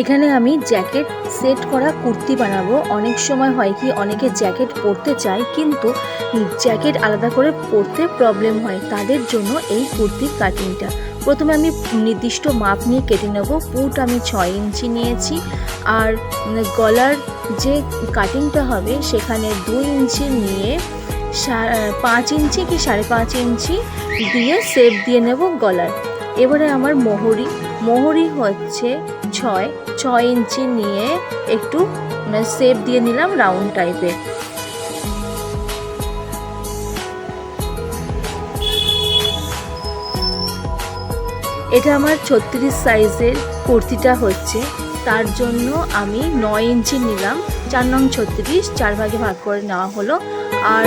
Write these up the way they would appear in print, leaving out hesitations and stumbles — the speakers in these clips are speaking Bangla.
এখানে আমি জ্যাকেট সেট করা কুর্তি বানাবো। অনেক সময় হয় কি অনেকে জ্যাকেট পরতে চায় কিন্তু জ্যাকেট আলাদা করে পরতে প্রবলেম হয়, তাদের জন্য এই কুর্তির কাটিংটা। প্রথমে আমি নির্দিষ্ট মাপ নিয়ে কেটে নেব। পুট আমি 6 ইঞ্চি নিয়েছি, আর গলার যে কাটিংটা হবে সেখানে 2 ইঞ্চি নিয়ে 5 ইঞ্চি কি 5.5 ইঞ্চি দিয়ে শেপ দিয়ে নেব গলার। এবারে আমার মোহরি হচ্ছে 6 ইঞ্চি নিয়ে একটু শেপ দিয়ে নিলাম রাউন্ড টাইপের। এটা আমার 36 সাইজের কুর্তিটা হচ্ছে, তার জন্য আমি 9 ইঞ্চি নিলাম। 4 নং 36 4 ভাগে ভাগ করে নেওয়া হলো। আর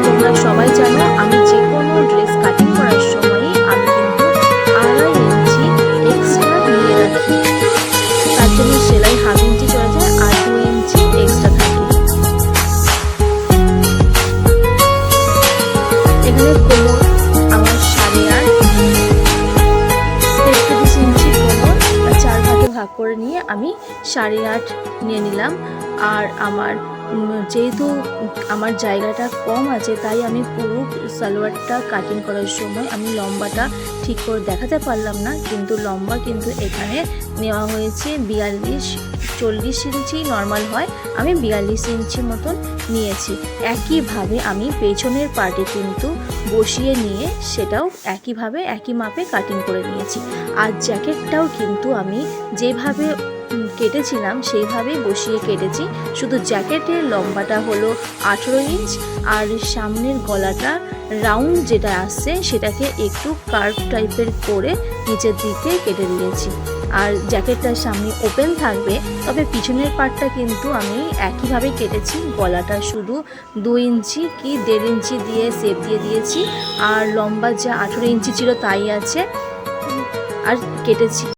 তোমরা সবাই জানো আমি যে কোনো ড্রেস কাটিং করার সময় আমি কিন্তু 2.5 ইঞ্চি এক্সট্রা নিয়ে রাখি, তার জন্য সেলাই 1/2 ইঞ্চি চলে যায় আর 2 ইঞ্চি এক্সট্রা থাকে। এখানে কোমর আমার 8.5 ইঞ্চি কোমর 4 ভাগে ভাগ করে নিয়ে আমি 8.5 নিয়ে নিলাম। আর যেহেতু আমার জায়গাটা কম আছে তাই আমি পুরো সালোয়ারটা কাটিং করার সময় আমি লম্বাটা ঠিক করে দেখাতে পারলাম না, কিন্তু লম্বা কিন্তু এখানে নেওয়া হয়েছে 42। 40 ইঞ্চি নর্মাল হয়, আমি 42 ইঞ্চি মতন নিয়েছি। একইভাবে আমি পেছনের পার্টে কিন্তু বসিয়ে নিয়ে সেটাও একইভাবে একই মাপে কাটিং করে নিয়েছি। আর জ্যাকেটটাও কিন্তু আমি যেভাবে কেটেছিলাম সেইভাবেই বসিয়ে কেটেছি, শুধু জ্যাকেটের লম্বাটা হলো 18 ইঞ্চ আর সামনের গলাটা রাউন্ড যেটা আসছে সেটাকে একটু কার্ভ টাইপের করে নিচের দিকে কেটে দিয়েছি। আর জ্যাকেটটার সামনে ওপেন থাকবে, তবে পিছনের পার্টটা কিন্তু আমি একইভাবে কেটেছি। গলাটা শুধু 2 ইঞ্চি কি 1.5 ইঞ্চি দিয়ে শেপ দিয়ে দিয়েছি, আর লম্বা যা 18 ইঞ্চি ছিল তাই আছে আর কেটেছি।